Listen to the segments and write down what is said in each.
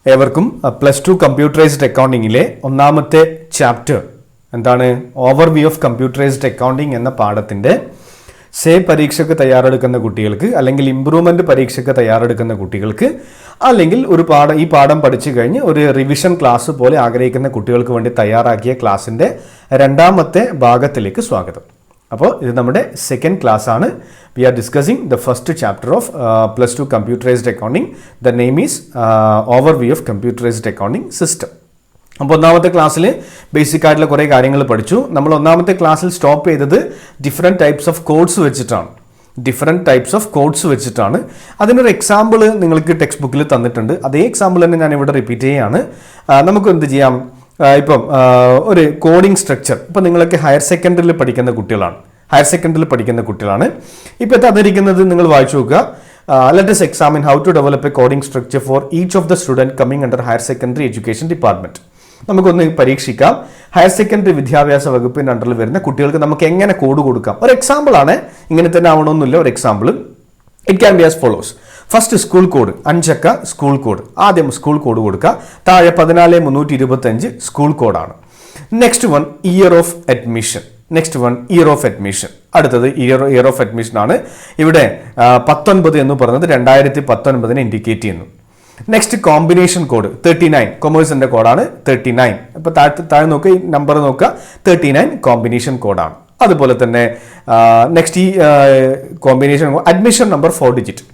ഏവർക്കും +2 കമ്പ്യൂട്ടറൈസ്ഡ് അക്കൗണ്ടിങ്ങിലെ ഒന്നാമത്തെ ചാപ്റ്റർ എന്താണ് ഓവർവ്യൂ ഓഫ് കമ്പ്യൂട്ടറൈസ്ഡ് അക്കൗണ്ടിങ് എന്ന പാഠത്തിന്റെ സേ പരീക്ഷയ്ക്ക് തയ്യാറെടുക്കുന്ന കുട്ടികൾക്ക് അല്ലെങ്കിൽ ഇംപ്രൂവ്മെന്റ് പരീക്ഷയ്ക്ക് തയ്യാറെടുക്കുന്ന കുട്ടികൾക്ക് അല്ലെങ്കിൽ ഈ പാഠം പഠിച്ചു കഴിഞ്ഞ് ഒരു റിവിഷൻ ക്ലാസ് പോലെ ആഗ്രഹിക്കുന്ന കുട്ടികൾക്ക് വേണ്ടി തയ്യാറാക്കിയ ക്ലാസിന്റെ രണ്ടാമത്തെ ഭാഗത്തിലേക്ക് സ്വാഗതം. അപ്പോൾ ഇത് നമ്മുടെ സെക്കൻഡ് ക്ലാസ് ആണ്. We are discussing the first chapter of +2 computerised accounting. The name is overview of computerised accounting system. അപ്പോൾ ഒന്നാമത്തെ ക്ലാസ്സിൽ ബേസിക് ആയിട്ടുള്ള കുറേ കാര്യങ്ങൾ പഠിച്ചു. നമ്മൾ ഒന്നാമത്തെ ക്ലാസ്സിൽ സ്റ്റോപ്പ് ചെയ്തത് ഡിഫറെൻറ്റ് ടൈപ്സ് ഓഫ് കോഡ്സ് വെച്ചിട്ടാണ്. അതിനൊരു എക്സാമ്പിൾ നിങ്ങൾക്ക് ടെക്സ്റ്റ് ബുക്കിൽ തന്നിട്ടുണ്ട്. അതേ എക്സാമ്പിൾ തന്നെ ഞാൻ ഇവിടെ റിപ്പീറ്റ് ചെയ്യുകയാണ്. നമുക്ക് എന്ത് ചെയ്യാം, ഇപ്പം ഒരു കോഡിംഗ് സ്ട്രക്ചർ ഇപ്പം നിങ്ങളൊക്കെ ഹയർ സെക്കൻഡറിയിൽ പഠിക്കുന്ന കുട്ടികളാണ്. ഇപ്പോൾ തന്നിരിക്കുന്നത് നിങ്ങൾ വായിച്ചു നോക്കുക. Let us examine how to develop a coding structure for each of the student coming under higher secondary education department. നമുക്കൊന്ന് പരീക്ഷിക്കാം. ഹയർ സെക്കൻഡറി വിദ്യാഭ്യാസ വകുപ്പിന്റെ അണ്ടറിൽ വരുന്ന കുട്ടികൾക്ക് നമുക്ക് എങ്ങനെ കോഡ് കൊടുക്കാം. ഒരു എക്സാമ്പിൾ ആണ്, ഇങ്ങനെ തന്നെ ആവണമെന്നില്ല. ഒരു example it can be as follows. First school code 5 അക്ക സ്കൂൾ കോഡ്. ആദ്യം സ്കൂൾ കോഡ് കൊടുക്കുക. താഴെ 14325 സ്കൂൾ കോഡാണ്. Next one year of admission. അടുത്തത് ഇയർ ഓഫ് അഡ്മിഷൻ ആണ്. ഇവിടെ 19 എന്ന് പറയുന്നത് 2019 ഇൻഡിക്കേറ്റ് ചെയ്യുന്നു. നെക്സ്റ്റ് കോമ്പിനേഷൻ കോഡ് 39, കൊമേഴ്സിന്റെ കോഡാണ് 39. ഇപ്പൊ താഴെ നോക്കുക, ഈ നമ്പർ നോക്കുക, 39 കോമ്പിനേഷൻ കോഡാണ്. അതുപോലെ തന്നെ നെക്സ്റ്റ് ഈ കോമ്പിനേഷൻ അഡ്മിഷൻ നമ്പർ 4 ഡിജിറ്റ്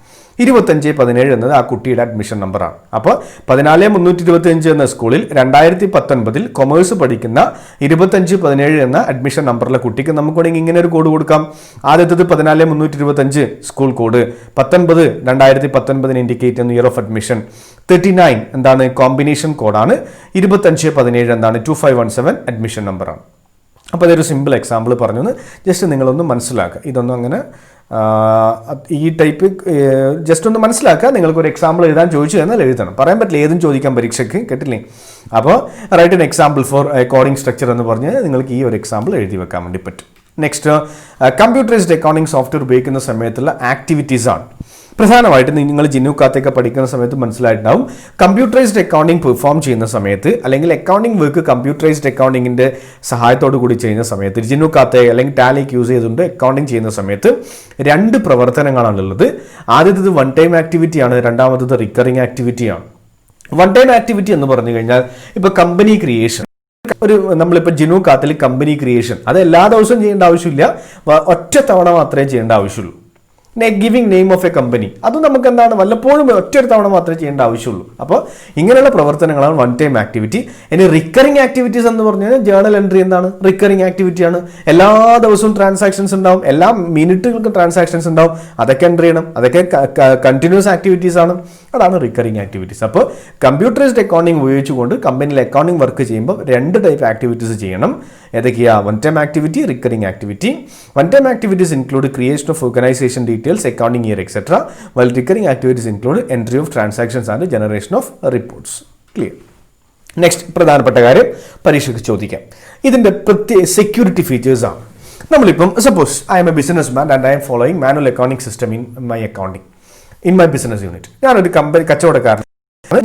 2517 എന്നത് ആ കുട്ടിയുടെ അഡ്മിഷൻ നമ്പറാണ്. അപ്പോൾ 14325 എന്ന സ്കൂളിൽ 2019 കൊമേഴ്സ് പഠിക്കുന്ന 2517 എന്ന അഡ്മിഷൻ നമ്പറിലെ കുട്ടിക്ക് നമുക്ക് വേണമെങ്കിൽ ഇങ്ങനെ ഒരു കോഡ് കൊടുക്കാം. ആദ്യത്തേത് 14325 സ്കൂൾ കോഡ്, 19 2019 ഇൻഡിക്കേറ്റ് ചെയ്യുന്ന ഇയർ ഓഫ് അഡ്മിഷൻ, 39 എന്താണ് കോമ്പിനേഷൻ കോഡാണ്, 2517 എന്താണ് 2517 അഡ്മിഷൻ നമ്പറാണ്. അപ്പോൾ അതൊരു സിമ്പിൾ എക്സാമ്പിൾ പറഞ്ഞു ജസ്റ്റ് നിങ്ങളൊന്ന് മനസ്സിലാക്കുക. ഇതൊന്നും അങ്ങനെ ഈ ടൈപ്പ് ജസ്റ്റ് ഒന്ന് മനസ്സിലാക്കുക. നിങ്ങൾക്കൊരു എക്സാമ്പിൾ എഴുതാൻ ചോദിച്ചു എന്നാൽ എഴുതണം. പറയാൻ പറ്റില്ല, ഏതും ചോദിക്കാം പരീക്ഷയ്ക്ക്, കേട്ടില്ലേ? അപ്പോൾ write an example for coding structure എന്ന് പറഞ്ഞ് നിങ്ങൾക്ക് ഈ ഒരു എക്സാമ്പിൾ എഴുതി വെക്കാൻ വേണ്ടി പറ്റും. നെക്സ്റ്റ് കമ്പ്യൂട്ടറൈസ്ഡ് അക്കൗണ്ടിങ് സോഫ്റ്റ്വെയർ ഉപയോഗിക്കുന്ന സമയത്തുള്ള ആക്ടിവിറ്റീസ് ആണ്. പ്രധാനമായിട്ട് നിങ്ങൾ ജിന്നുക്കാത്തൊക്കെ പഠിക്കുന്ന സമയത്ത് മനസ്സിലായിട്ടുണ്ടാവും. കമ്പ്യൂട്ടറൈസ്ഡ് അക്കൗണ്ടിങ് പെർഫോം ചെയ്യുന്ന സമയത്ത് അല്ലെങ്കിൽ അക്കൗണ്ടിങ് വർക്ക് കമ്പ്യൂട്ടറൈസ്ഡ് അക്കൗണ്ടിങ്ങിന്റെ സഹായത്തോടു കൂടി ചെയ്യുന്ന സമയത്ത് ജിന്നുക്കാത്തെ അല്ലെങ്കിൽ ടാലിക്ക് യൂസ് ചെയ്തുകൊണ്ട് അക്കൗണ്ടിങ് ചെയ്യുന്ന സമയത്ത് 2 പ്രവർത്തനങ്ങളാണുള്ളത്. ആദ്യത്തേത് വൺ ടൈം ആക്ടിവിറ്റി ആണ്, രണ്ടാമത്തത് റിക്കറിംഗ് ആക്ടിവിറ്റി ആണ്. വൺ ടൈം ആക്ടിവിറ്റി എന്ന് പറഞ്ഞു കഴിഞ്ഞാൽ ഇപ്പോൾ കമ്പനി ക്രിയേഷൻ, നമ്മളിപ്പോൾ ജിന്നുക്കാത്തിൽ കമ്പനി ക്രിയേഷൻ അത് എല്ലാ ദിവസവും ചെയ്യേണ്ട ആവശ്യമില്ല, ഒറ്റ തവണ മാത്രമേ ചെയ്യേണ്ട ആവശ്യമുള്ളൂ. Giving name of A company അതും നമുക്ക് എന്താണ് വല്ലപ്പോഴും ഒറ്റൊരു തവണ മാത്രമേ ചെയ്യേണ്ട ആവശ്യമുള്ളൂ. അപ്പോൾ ഇങ്ങനെയുള്ള പ്രവർത്തനങ്ങളാണ് വൺ ടൈം ആക്ടിവിറ്റി. ഇനി റിക്കറിംഗ് ആക്ടിവിറ്റീസ് എന്ന് പറഞ്ഞാൽ ജേണൽ എൻട്രി എന്താണ് റിക്കറിംഗ് ആക്ടിവിറ്റിയാണ്. എല്ലാ ദിവസവും ട്രാൻസാക്ഷൻസ് ഉണ്ടാവും, എല്ലാ മിനിറ്റുകൾക്കും ട്രാൻസാക്ഷൻസ് ഉണ്ടാവും, അതൊക്കെ എൻട്രി ചെയ്യണം. അതൊക്കെ കണ്ടിന്യൂസ് ആക്ടിവിറ്റീസ് ആണ്, അതാണ് റിക്കറിംഗ് ആക്ടിവിറ്റീസ്. അപ്പോൾ കമ്പ്യൂട്ടറൈസ്ഡ് അക്കൗണ്ടിങ് ഉപയോഗിച്ചുകൊണ്ട് കമ്പനിയിൽ അക്കൗണ്ടിങ് വർക്ക് ചെയ്യുമ്പോൾ 2 ടൈപ്പ് ആക്ടിവിറ്റീസ് ചെയ്യണം. ഏതൊക്കെയാ? One time activity, recurring activity. One time activities include creation of organisation details, accounting year, etc. While recurring activities include entry of transactions and generation of reports. Clear? Next, പ്രധാനപ്പെട്ട കാര്യം പരീക്ഷയ്ക്ക് ചോദിക്കാം. ഇതിന്റെ പ്രത്യേക security features ആണ്. നമ്മളിപ്പം suppose I'm a business man and I'm following manual accounting system in my accounting in my business unit. ഞാനൊരു കച്ചവടക്കാരൻ,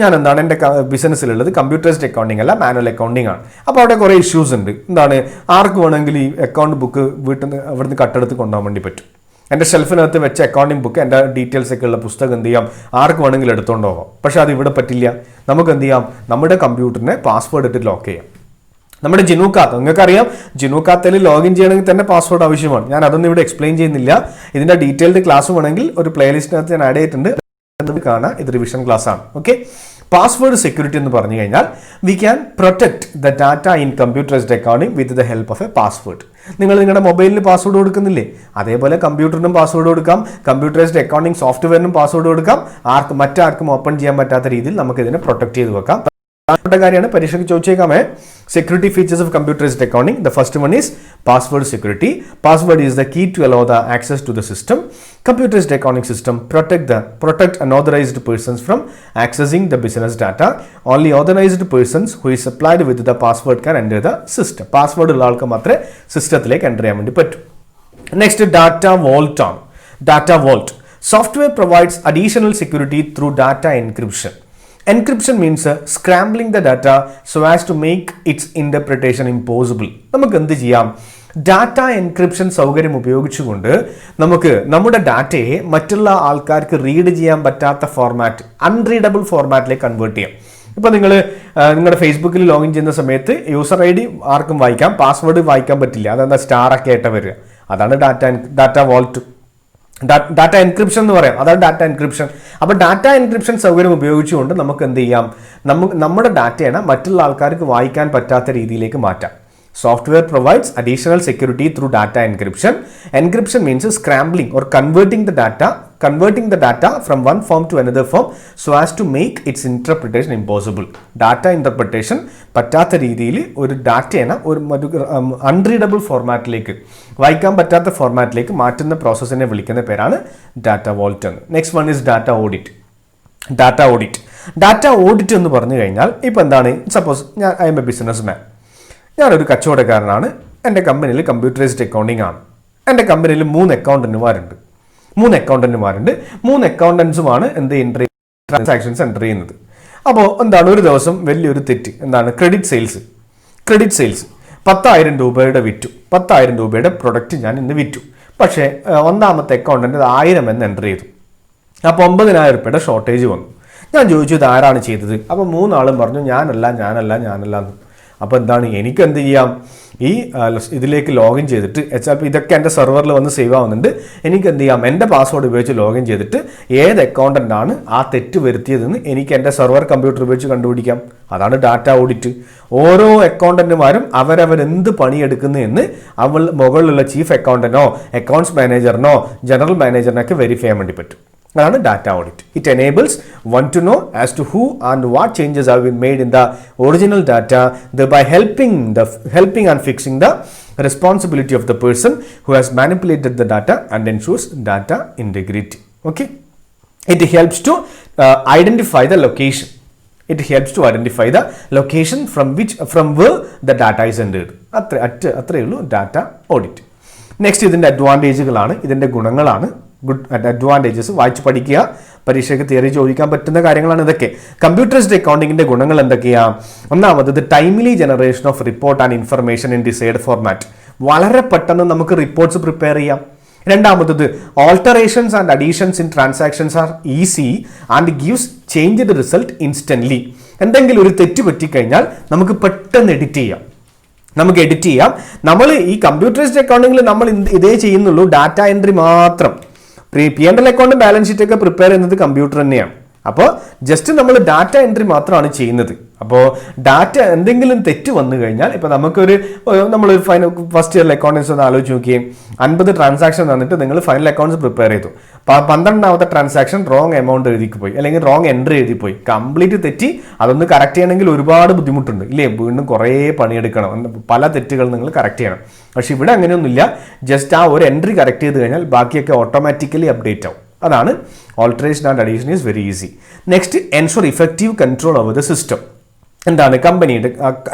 ഞാൻ എന്താണ് എൻ്റെ ബിസിനസ്സിലുള്ളത് കമ്പ്യൂട്ടറൈസ്ഡ് അക്കൗണ്ടിങ് അല്ല, മാനുവൽ അക്കൗണ്ടിങ് ആണ്. അപ്പോൾ അവിടെ കുറേ ഇഷ്യൂസ് ഉണ്ട്. എന്താണ്, ആർക്ക് വേണമെങ്കിൽ ഈ അക്കൗണ്ട് ബുക്ക് വീട്ടിൽ നിന്ന് അവിടുന്ന് കട്ടെടുത്ത് കൊണ്ടുപോകാൻ വേണ്ടി പറ്റും. എൻ്റെ ഷെൽഫിനകത്ത് വെച്ച അക്കൗണ്ടിങ് ബുക്ക്, എൻ്റെ ഡീറ്റെയിൽസ് ഒക്കെ ഉള്ള പുസ്തകം എന്ത് ചെയ്യാം, ആർക്ക് വേണമെങ്കിലും എടുത്തുകൊണ്ട് പോകാം. പക്ഷെ അത് ഇവിടെ പറ്റില്ല. നമുക്ക് എന്ത് ചെയ്യാം, നമ്മുടെ കമ്പ്യൂട്ടറിനെ പാസ്വേഡ് ഇട്ട് ലോക്ക് ചെയ്യാം. നമ്മുടെ ജിനുക്കാത്ത് നിങ്ങൾക്കറിയാം, ജിനുക്കാത്തയിൽ ലോഗിൻ ചെയ്യണമെങ്കിൽ തന്നെ പാസ്വേഡ് ആവശ്യമാണ്. ഞാൻ അതൊന്നും ഇവിടെ എക്സ്പ്ലെയിൻ ചെയ്യുന്നില്ല. ഇതിൻ്റെ ഡീറ്റെയിൽഡ് ക്ലാസ് വേണമെങ്കിൽ ഒരു പ്ലേലിസ്റ്റിനകത്ത് ഞാൻ ആഡ് ചെയ്തിട്ടുണ്ട്, കാണാം. ഇത് റിവിഷൻ ക്ലാസ് ആണ്. ഓക്കെ, പാസ്വേഡ് സെക്യൂരിറ്റി എന്ന് പറഞ്ഞു കഴിഞ്ഞാൽ we can protect the data in computerised accounting with the help of A password. നിങ്ങൾ നിങ്ങളുടെ മൊബൈലിന് പാസ്വേഡ് കൊടുക്കുന്നില്ലേ, അതേപോലെ കമ്പ്യൂട്ടറിനും പാസ്വേഡ് കൊടുക്കാം, കമ്പ്യൂട്ടറൈസ്ഡ് അക്കൗണ്ടിംഗ് സോഫ്റ്റ്വെയറിനും പാസ്വേഡ് കൊടുക്കാം. മറ്റാർക്കും ഓപ്പൺ ചെയ്യാൻ പറ്റാത്ത രീതിയിൽ നമുക്ക് ഇതിനെ പ്രൊട്ടക്ട് ചെയ്ത് വെക്കാം. പ്രധാനപ്പെട്ട കാര്യമാണ്, പരീക്ഷയ്ക്ക് ചോദിച്ചേക്കാമേ. Security features of computerized accounting. The first one is password security. Password is the key to allow the access to the system. Computerized accounting system protect unauthorized persons from accessing the business data. Only authorized persons who is supplied with the password can enter the system. Password ഉള്ള ആൾക്ക് മാത്രമേ സിസ്റ്റത്തിലേക്ക് enter ചെയ്യാൻ വേണ്ടി പറ്റൂ. Next data volt ആണ്. Data volt software provides additional security through data encryption. Encryption means scrambling the data so as to make its interpretation impossible. നമുക്ക് എന്ത് ചെയ്യാം? ഡാറ്റ എൻക്രിപ്ഷൻ സൗകര്യം ഉപയോഗിച്ചുകൊണ്ട് നമുക്ക് നമ്മുടെ ഡാറ്റയെ മറ്റുള്ള ആൾക്കാർക്ക് റീഡ് ചെയ്യാൻ പറ്റാത്ത ഫോർമാറ്റ്, അൺറീഡബിൾ ഫോർമാറ്റിലേക്ക് കൺവേർട്ട് ചെയ്യാം. ഇപ്പോൾ നിങ്ങൾ നിങ്ങളുടെ ഫേസ്ബുക്കിൽ ലോഗിൻ ചെയ്യുന്ന സമയത്ത് യൂസർ ഐ ഡി ആർക്കും വായിക്കാം, പാസ്വേഡ് വായിക്കാൻ പറ്റില്ല. അതെന്താ സ്റ്റാറൊക്കെ ആയിട്ട് വരിക. അതാണ് ഡാറ്റ വോൾട്ട്, ഡാറ്റ എൻക്രിപ്ഷൻ എന്ന് പറയാം. അതാണ് ഡാറ്റ എൻക്രിപ്ഷൻ. അപ്പോൾ ഡാറ്റ എൻക്രിപ്ഷൻ സൗകര്യം ഉപയോഗിച്ചുകൊണ്ട് നമുക്ക് എന്ത് ചെയ്യാം? നമ്മുടെ ഡാറ്റയാണ് മറ്റുള്ള ആൾക്കാർക്ക് വായിക്കാൻ പറ്റാത്ത രീതിയിലേക്ക് മാറ്റാം. Software provides additional security through data encryption. Encryption means scrambling or converting the data from one form to another form so as to make its interpretation impossible. Data interpretation പറ്റാത്ത രീതിയിൽ ഒരു ഡാറ്റയാണ് ഒരു അൺറീഡബിൾ ഫോർമാറ്റിലേക്ക്, വായിക്കാൻ പറ്റാത്ത ഫോർമാറ്റിലേക്ക് മാറ്റുന്ന പ്രോസസ്സിനെ വിളിക്കുന്ന പേരാണ് ഡാറ്റ വോൾട്ട് എന്ന്. Next one is data audit. Data audit എന്ന് പറഞ്ഞു കഴിഞ്ഞാൽ ഇപ്പോൾ എന്താണ്? Suppose I'm a business മാൻ, ഞാനൊരു കച്ചവടക്കാരനാണ്. എൻ്റെ കമ്പനിയിൽ കമ്പ്യൂട്ടറൈസ്ഡ് അക്കൗണ്ടിങ് ആണ്. എൻ്റെ കമ്പനിയിൽ 3 അക്കൗണ്ടന്റുമാരുണ്ട്. 3 അക്കൗണ്ടൻസുമാണ് എന്ത് ട്രാൻസാക്ഷൻസ് എൻ്റർ ചെയ്യുന്നത്. അപ്പോൾ എന്താണ്, ഒരു ദിവസം വലിയൊരു തെറ്റ് എന്താണ്? ക്രെഡിറ്റ് സെയിൽസ് 10,000 രൂപയുടെ വിറ്റു, 10,000 രൂപയുടെ പ്രൊഡക്റ്റ് ഞാൻ ഇന്ന് വിറ്റു. പക്ഷേ ഒന്നാമത്തെ അക്കൗണ്ടൻ്റ് 1000 എന്ന് എൻ്റർ ചെയ്തു. അപ്പോൾ 9,000 രൂപയുടെ ഷോർട്ടേജ് വന്നു. ഞാൻ ചോദിച്ചു ഇത് ആരാണ് ചെയ്തത്? അപ്പോൾ 3 ആളും പറഞ്ഞു ഞാനല്ല എന്ന്. അപ്പോൾ എന്താണ്, എനിക്ക് എന്ത് ചെയ്യാം? ഈ ഇതിലേക്ക് ലോഗിൻ ചെയ്തിട്ട് ചിലപ്പോൾ ഇതൊക്കെ എൻ്റെ സെർവറിൽ വന്ന് സേവ് ആവുന്നുണ്ട്. എനിക്ക് എന്ത് ചെയ്യാം? എൻ്റെ പാസ്വേഡ് ഉപയോഗിച്ച് ലോഗിൻ ചെയ്തിട്ട് ഏത് അക്കൗണ്ടൻ്റാണ് ആ തെറ്റ് വരുത്തിയതെന്ന് എനിക്ക് എൻ്റെ സെർവർ കമ്പ്യൂട്ടർ ഉപയോഗിച്ച് കണ്ടുപിടിക്കാം. അതാണ് ഡാറ്റ ഓഡിറ്റ്. ഓരോ അക്കൗണ്ടന്റുമാരും അവരെന്ത് പണിയെടുക്കുന്നു എന്ന് മുകളിലുള്ള ചീഫ് അക്കൗണ്ടന്റോ അക്കൗണ്ട്സ് മാനേജറിനോ ജനറൽ മാനേജറിനൊക്കെ വെരിഫൈ ചെയ്യാൻ വേണ്ടി പറ്റും. അതാണ് data audit. It enables one to know as to who and what changes have been made in the original data, thereby helping and fixing the responsibility of the person who has manipulated the data and ensures data integrity. Okay, it helps to identify the location. From where the data is entered. അത്രയേ ഉള്ളൂ data audit. Next ഇതിൻ്റെ അഡ്വാൻറ്റേജുകളാണ്, ഇതിൻ്റെ ഗുണങ്ങളാണ്. Good advantages വായിച്ച് പഠിക്കുക. പരീക്ഷയ്ക്ക് theory ചോദിക്കാൻ പറ്റുന്ന കാര്യങ്ങളാണ് ഇതൊക്കെ. കമ്പ്യൂട്ടറൈസ്ഡ് അക്കൗണ്ടിങ്ങിന്റെ ഗുണങ്ങൾ എന്തൊക്കെയാണ്? ഒന്നാമത് timely generation of report and information in decide format. വളരെ പെട്ടെന്ന് നമുക്ക് റിപ്പോർട്ട്സ് പ്രിപ്പയർ ചെയ്യാം. രണ്ടാമത്തത് alterations and additions in transactions are easy and gives changed result instantly. എന്തെങ്കിലും ഒരു തെറ്റ് പറ്റിക്കഴിഞ്ഞാൽ നമുക്ക് പെട്ടെന്ന് എഡിറ്റ് ചെയ്യാം. നമ്മൾ ഈ കമ്പ്യൂട്ടറൈസ്ഡ് അക്കൗണ്ടിങ്ങിൽ നമ്മൾ ഇതേ ചെയ്യുന്നുള്ളൂ, ഡാറ്റ എൻട്രി മാത്രം. P&L അക്കൗണ്ടും ബാലൻസ് ഷീറ്റ് ഒക്കെ പ്രിപ്പയർ ചെയ്യുന്നത് കമ്പ്യൂട്ടർ തന്നെയാണ്. അപ്പോൾ ജസ്റ്റ് നമ്മൾ ഡാറ്റ എൻട്രി മാത്രമാണ് ചെയ്യുന്നത്. അപ്പോൾ ഡാറ്റ എന്തെങ്കിലും തെറ്റ് വന്നു കഴിഞ്ഞാൽ ഇപ്പോൾ നമ്മളൊരു ഫസ്റ്റ് ഇയർ അക്കൗണ്ടൻസ് ഒന്ന് ആലോചിച്ച് നോക്കിയേ. 50 ട്രാൻസാക്ഷൻ തന്നിട്ട് നിങ്ങൾ ഫൈനൽ അക്കൗണ്ട്സ് പ്രിപ്പയർ ചെയ്തു. 12ാമത്തെ ട്രാൻസാക്ഷൻ റോങ് എമൗണ്ട് എഴുതിപ്പോയി, അല്ലെങ്കിൽ റോങ് എൻട്രി എഴുതിപ്പോയി, കംപ്ലീറ്റ് തെറ്റി. അതൊന്ന് കറക്റ്റ് ചെയ്യണമെങ്കിൽ ഒരുപാട് ബുദ്ധിമുട്ടുണ്ട് ഇല്ലേ? വീണ്ടും കുറേ പണിയെടുക്കണം, പല തെറ്റുകൾ നിങ്ങൾ കറക്റ്റ് ചെയ്യണം. പക്ഷെ ഇവിടെ അങ്ങനെയൊന്നുമില്ല. ജസ്റ്റ് ആ ഒരു എൻട്രി കറക്റ്റ് ചെയ്ത് കഴിഞ്ഞാൽ ബാക്കിയൊക്കെ ഓട്ടോമാറ്റിക്കലി അപ്ഡേറ്റ് ആവും. അതാണ് alteration and addition is very easy. Next, ensure effective control over the system. എന്താണ്? കമ്പനിയുടെ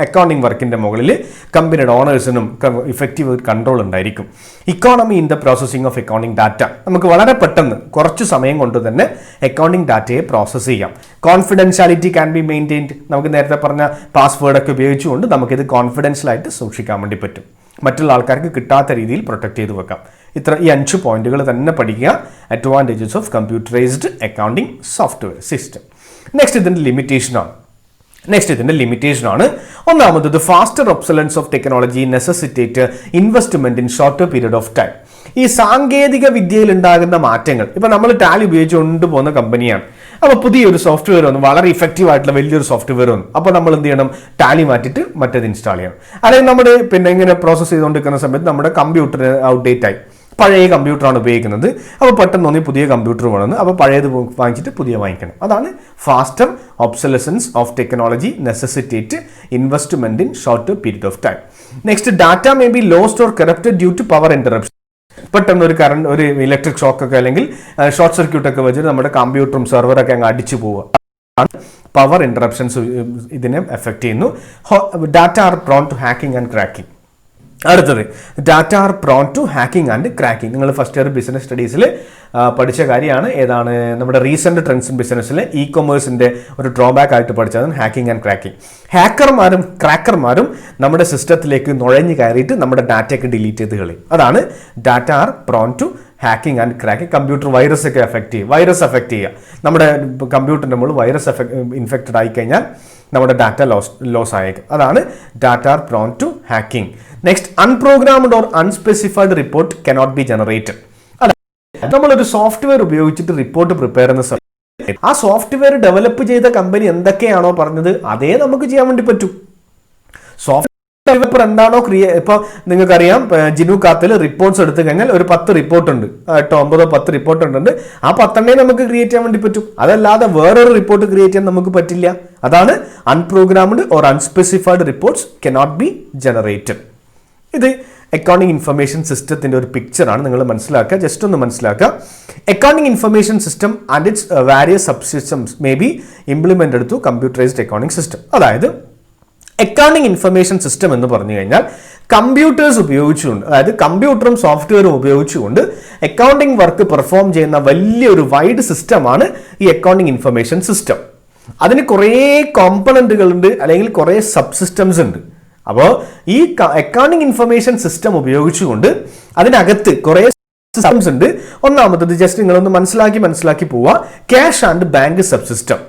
അക്കൗണ്ടിങ് വർക്കിന്റെ മുകളിൽ കമ്പനിയുടെ ഓണേഴ്സിനും ഇഫക്റ്റീവ് കൺട്രോൾ ഉണ്ടായിരിക്കും. Economy in the processing of accounting data. നമുക്ക് വളരെ പെട്ടെന്ന് കുറച്ച് സമയം കൊണ്ട് തന്നെ അക്കൗണ്ടിങ് ഡാറ്റയെ പ്രോസസ്സ് ചെയ്യാം. Confidentiality can be maintained. നമുക്ക് നേരത്തെ പറഞ്ഞ പാസ്വേഡൊക്കെ ഉപയോഗിച്ചുകൊണ്ട് നമുക്കിത് കോൺഫിഡൻഷ്യലായിട്ട് സൂക്ഷിക്കാൻ വേണ്ടി പറ്റും. മറ്റുള്ള ആൾക്കാർക്ക് കിട്ടാത്ത രീതിയിൽ പ്രൊട്ടക്ട് ചെയ്ത് വെക്കാം. ഈ 5 പോയിന്റുകൾ തന്നെ പഠിക്കുക. Advantages of computerised accounting software system. Next ഇതിൻ്റെ ലിമിറ്റേഷനാണ്. ഒന്നാമത് faster obsolescence of technology necessitate investment in shorter period of time. ഈ സാങ്കേതിക വിദ്യയിൽ ഉണ്ടാകുന്ന മാറ്റങ്ങൾ, ഇപ്പൊ നമ്മൾ ടാലി ഉപയോഗിച്ചുകൊണ്ട് പോകുന്ന കമ്പനിയാണ്. അപ്പോൾ പുതിയൊരു സോഫ്റ്റ്വെയർ വന്നു, വളരെ ഇഫക്റ്റീവ് ആയിട്ടുള്ള വലിയൊരു സോഫ്റ്റ്വെയർ വന്നു. അപ്പോൾ നമ്മൾ എന്ത് ചെയ്യണം? ടാലി മാറ്റിയിട്ട് മറ്റേത് ഇൻസ്റ്റാൾ ചെയ്യണം. അല്ലെങ്കിൽ നമ്മൾ ഇങ്ങനെ പ്രോസസ്സ് ചെയ്തുകൊണ്ടിരിക്കുന്ന സമയത്ത് നമ്മുടെ കമ്പ്യൂട്ടർ ഔട്ട്ഡേറ്റ് ആയി, പഴയ കമ്പ്യൂട്ടറാണ് ഉപയോഗിക്കുന്നത്. അപ്പോൾ പെട്ടെന്ന് തോന്നി പുതിയ കമ്പ്യൂട്ടർ വേണമെന്ന്, അപ്പോൾ പഴയത് വാങ്ങിച്ചിട്ട് പുതിയ വാങ്ങിക്കണം. അതാണ് faster obsolescence of technology necessitate investment in shorter period of time. Next, data may be lost or corrupted due to power interruption. പെട്ടെന്ന് ഒരു ഇലക്ട്രിക് ഷോക്ക് ഒക്കെ അല്ലെങ്കിൽ ഷോർട്ട് സർക്യൂട്ട് ഒക്കെ വെച്ചിട്ട് നമ്മുടെ കമ്പ്യൂട്ടറും സെർവറൊക്കെ അങ്ങ് അടിച്ചു പോവുക. പവർ ഇന്ററപ്ഷൻസ് ഇതിനെ എഫക്ട് ചെയ്യുന്നു. Data are prone to hacking and cracking. അടുത്തത് data are prone to hacking and cracking. നിങ്ങൾ ഫസ്റ്റ് ഇയർ ബിസിനസ് സ്റ്റഡീസിൽ പഠിച്ച കാര്യമാണ്. ഏതാണ് നമ്മുടെ റീസെന്റ് ട്രെൻഡ്സ് ഇൻ ബിസിനസ്സിൽ ഇ കൊമേഴ്സിന്റെ ഒരു ഡ്രോബാക്ക് ആയിട്ട് പഠിച്ചതാണ് ഹാക്കിംഗ് ആൻഡ് ക്രാക്കിംഗ്. ഹാക്കർമാരും ക്രാക്കർമാരും നമ്മുടെ സിസ്റ്റത്തിലേക്ക് നുഴഞ്ഞു കയറിയിട്ട് നമ്മുടെ ഡാറ്റയൊക്കെ ഡിലീറ്റ് ചെയ്ത് കളയും. അതാണ് data are prone to hacking and cracking. Computer virus ഒക്കെ എഫക്ട് ചെയ്യുക, വൈറസ് എഫക്ട് ചെയ്യുക. നമ്മുടെ കമ്പ്യൂട്ടറിൻ്റെ മുകളിൽ വൈറസ് ഇൻഫെക്റ്റഡ് ആയി കഴിഞ്ഞാൽ നമ്മുടെ ഡാറ്റ ലോസ് ആയേക്കും. അതാണ് data are prone to hacking. Next unprogrammed or unspecified report cannot be generated. അതായത് നമ്മളൊരു സോഫ്റ്റ്വെയർ ഉപയോഗിച്ചിട്ട് റിപ്പോർട്ട് പ്രിപ്പയർ ചെയ്യുന്ന സമയത്ത് ആ സോഫ്റ്റ്വെയർ ഡെവലപ്പ് ചെയ്ത കമ്പനി എന്തൊക്കെയാണോ പറഞ്ഞത് അതേ നമുക്ക് ചെയ്യാൻ വേണ്ടി പറ്റും. ഡെവലപ്പർ എന്താണോ ഇപ്പൊ നിങ്ങൾക്കറിയാം, ജിനു കാത്തിൽ റിപ്പോർട്ട്സ് എടുത്തു കഴിഞ്ഞാൽ ഒരു 10 റിപ്പോർട്ട് ഉണ്ട്, 8, 9, 10 റിപ്പോർട്ട് ഉണ്ട്. ആ 10 നമുക്ക് ക്രിയേറ്റ് ചെയ്യാൻ വേണ്ടി പറ്റും. അതല്ലാതെ വേറൊരു റിപ്പോർട്ട് ക്രിയേറ്റ് ചെയ്യാൻ നമുക്ക് പറ്റില്ല. അതാണ് unprogrammed or unspecified reports cannot be generated. ഇത് അക്കൗണ്ടിംഗ് ഇൻഫർമേഷൻ സിസ്റ്റത്തിന്റെ ഒരു പിക്ചറാണ്. നിങ്ങൾ മനസ്സിലാക്കുക, ജസ്റ്റ് ഒന്ന് മനസ്സിലാക്കുക. Accounting information system and its various sub systems may be implemented to computerised accounting system. അതായത് അക്കൗണ്ടിംഗ് ഇൻഫർമേഷൻ സിസ്റ്റം എന്ന് പറഞ്ഞു കഴിഞ്ഞാൽ കമ്പ്യൂട്ടേഴ്സ് ഉപയോഗിച്ചുകൊണ്ട്, അതായത് കമ്പ്യൂട്ടറും സോഫ്റ്റ്വെയറും ഉപയോഗിച്ചുകൊണ്ട് അക്കൗണ്ടിംഗ് വർക്ക് പെർഫോം ചെയ്യുന്ന വലിയൊരു വൈഡ് സിസ്റ്റമാണ് ഈ അക്കൗണ്ടിംഗ് ഇൻഫർമേഷൻ സിസ്റ്റം. അതിന് കുറേ കോമ്പണന്റുകൾ ഉണ്ട്, അല്ലെങ്കിൽ കുറേ സബ് സിസ്റ്റംസ് ഉണ്ട്. അപ്പോൾ ഈ അക്കൗണ്ടിംഗ് ഇൻഫർമേഷൻ സിസ്റ്റം ഉപയോഗിച്ചുകൊണ്ട് അതിനകത്ത് കുറേ സിസ്റ്റംസ് ഉണ്ട്. ഒന്നാമത്തത് ജസ്റ്റ് നിങ്ങളൊന്ന് മനസ്സിലാക്കി പോവുക. Cash and bank sub system.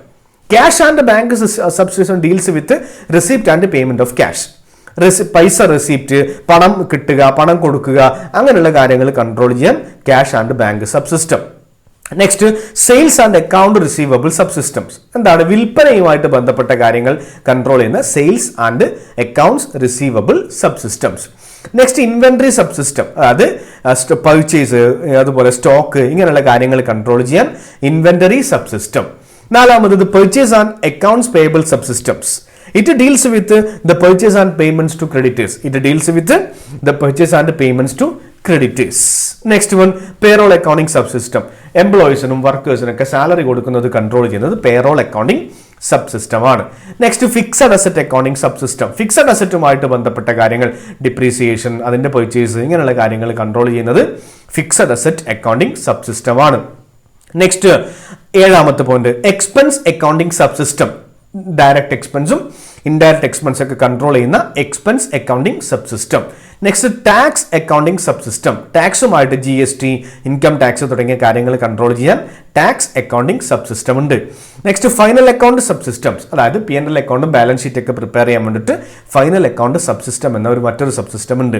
Cash and bank sub system deals with receipt and payment of cash. പൈസ റെസിപ്റ്റ്, പണം കിട്ടുക, പണം കൊടുക്കുക, അങ്ങനെയുള്ള കാര്യങ്ങൾ കൺട്രോൾ ചെയ്യാൻ cash and bank sub system. Next sales and account receivable sub systems. എന്താണ് വിൽപ്പനയുമായിട്ട് ബന്ധപ്പെട്ട കാര്യങ്ങൾ കൺട്രോൾ ചെയ്യുന്ന sales and accounts receivable sub systems. Next inventory sub system, അതായത് പർച്ചേസ്, അതുപോലെ സ്റ്റോക്ക്, ഇങ്ങനെയുള്ള കാര്യങ്ങൾ കൺട്രോൾ ചെയ്യാൻ ഇൻവെന്ററി സബ് സിസ്റ്റം. നാലാമത് purchase and accounts payable sub systems. It deals with the purchase and payments to creditors. It deals with the purchase and payments to creditors. Next one, payroll accounting subsystem. Employees and workers and salary കൊടുക്കുന്നത് control ചെയ്യുന്നത് payroll accounting subsystem ആണ്. Next fixed asset accounting subsystem. Fixed അസറ്റുമായിട്ട് ബന്ധപ്പെട്ട കാര്യങ്ങൾ, depreciation, അതിന്റെ purchase, ഇങ്ങനെയുള്ള കാര്യങ്ങൾ control ചെയ്യുന്നത് ഫിക്സഡ് അസറ്റ് അക്കൗണ്ടിംഗ് സബ്സിസ്റ്റം ആണ്. നെക്സ്റ്റ് 7ാമത്തെ point, expense accounting subsystem. Direct എക്സ്പെൻസും ഇൻഡയറക്റ്റ് എക്സ്പെൻസ് ഒക്കെ കൺട്രോൾ ചെയ്യുന്ന expense accounting subsystem. Next tax accounting subsystem. ടാക്സുമായിട്ട് GST, ഇൻകം ടാക്സ് തുടങ്ങിയ കാര്യങ്ങൾ കൺട്രോൾ ചെയ്യാൻ ടാക്സ് അക്കൗണ്ടിംഗ് സബ്സിസ്റ്റം ഉണ്ട്. നെക്സ്റ്റ് ഫൈനൽ അക്കൗണ്ട് സബ്സിസ്റ്റംസ്, അതായത് P&L അക്കൗണ്ടും ബാലൻസ് ഷീറ്റ് ഒക്കെ പ്രിപ്പയർ ചെയ്യാൻ വേണ്ടിയിട്ട് ഫൈനൽ അക്കൗണ്ട് സബ്സിസ്റ്റം എന്ന മറ്റൊരു സബ്സിസ്റ്റം ഉണ്ട്.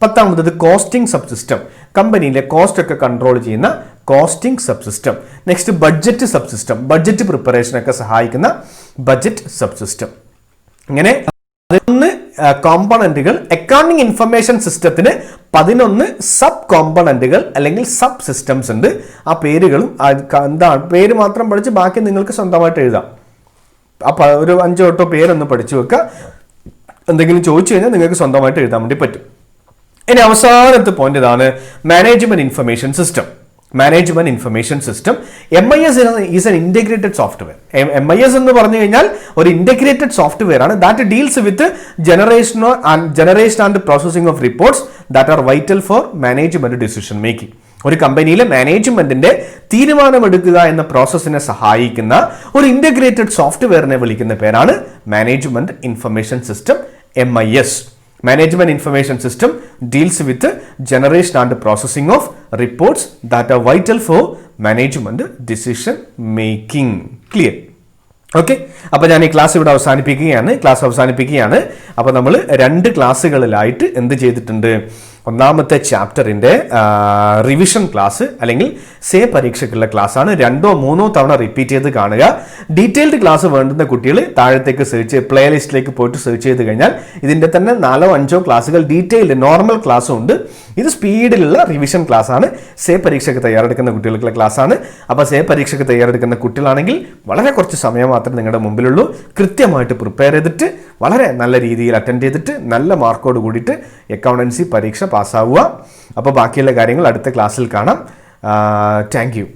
10ാമത് കോസ്റ്റിംഗ് സബ്സിസ്റ്റം. കമ്പനിയിലെ കോസ്റ്റ് ഒക്കെ കൺട്രോൾ ചെയ്യുന്ന costing subsystem. Next budget subsystem. Budget preparation ഒക്കെ സഹായിക്കുന്ന ബഡ്ജറ്റ് സബ്സിസ്റ്റം. ഇങ്ങനെ 11 കോമ്പണന്റുകൾ അക്കൗണ്ടിംഗ് ഇൻഫർമേഷൻ സിസ്റ്റത്തിന് 11 സബ് കോമ്പണന്റുകൾ അല്ലെങ്കിൽ സബ് സിസ്റ്റംസ് ഉണ്ട്. ആ പേരുകളും എന്താണ്, പേര് മാത്രം പഠിച്ച് ബാക്കി നിങ്ങൾക്ക് സ്വന്തമായിട്ട് എഴുതാം. അപ്പൊ ഒരു 5-8 പേരൊന്ന് പഠിച്ചു വെക്കുക. എന്തെങ്കിലും ചോദിച്ചു കഴിഞ്ഞാൽ നിങ്ങൾക്ക് സ്വന്തമായിട്ട് എഴുതാൻ വേണ്ടി പറ്റും. ഇനി അവസാനത്തെ പോയിന്റ് ഇതാണ്, management information system. Management information system. MIS is N integrated software. MIS എന്ന് പറഞ്ഞു കഴിഞ്ഞാൽ ഒരു ഇന്റഗ്രേറ്റഡ് സോഫ്റ്റ്വെയർ ആണ്. That deals with generation and processing of reports that are vital four management decision making. ഒരു കമ്പനിയിലെ മാനേജ്മെന്റിന്റെ തീരുമാനമെടുക്കുക എന്ന പ്രോസസ്സിനെ സഹായിക്കുന്ന ഒരു ഇന്റഗ്രേറ്റഡ് സോഫ്റ്റ്വെയറിനെ വിളിക്കുന്ന പേരാണ് management information system, MIS. Management Information System deals with the generation and processing of reports that are vital for management decision making. Clear? Okay, അപ്പോൾ ഞാൻ ഈ ക്ലാസ് ഇവിടെ അവസാനിപ്പിക്കുകയാണ്. അപ്പോൾ നമ്മൾ 2 ക്ലാസ്സുകളിലായിട്ട് എന്ത് ചെയ്തിട്ടുണ്ട്? ഒന്നാമത്തെ ചാപ്റ്ററിന്റെ റിവിഷൻ ക്ലാസ് അല്ലെങ്കിൽ സേ പരീക്ഷയ്ക്കുള്ള ക്ലാസ് ആണ്. 2 or 3 തവണ റിപ്പീറ്റ് ചെയ്ത് കാണുക. ഡീറ്റെയിൽഡ് ക്ലാസ് വേണ്ടുന്ന കുട്ടികൾ താഴത്തേക്ക് പ്ലേ ലിസ്റ്റിലേക്ക് പോയിട്ട് സെർച്ച് ചെയ്ത് കഴിഞ്ഞാൽ ഇതിന്റെ തന്നെ 4 or 5 ക്ലാസ്സുകൾ ഡീറ്റെയിൽഡ് നോർമൽ ക്ലാസ്സും ഉണ്ട്. ഇത് സ്പീഡിലുള്ള റിവിഷൻ ക്ലാസ് ആണ്. സേ പരീക്ഷയ്ക്ക് തയ്യാറെടുക്കുന്ന കുട്ടികൾക്കുള്ള ക്ലാസ് ആണ്. അപ്പോൾ സേ പരീക്ഷയ്ക്ക് തയ്യാറെടുക്കുന്ന കുട്ടികളാണെങ്കിൽ വളരെ കുറച്ച് സമയം മാത്രമേ നിങ്ങളുടെ മുമ്പിലുള്ളൂ. കൃത്യമായിട്ട് പ്രിപ്പയർ ചെയ്തിട്ട് വളരെ നല്ല രീതിയിൽ അറ്റൻഡ് ചെയ്തിട്ട് നല്ല മാർക്കോട് കൂടിയിട്ട് അക്കൗണ്ടൻസി പരീക്ഷ പാസ്സാവുക. അപ്പോൾ ബാക്കിയുള്ള കാര്യങ്ങൾ അടുത്ത ക്ലാസ്സിൽ കാണാം. Thank you.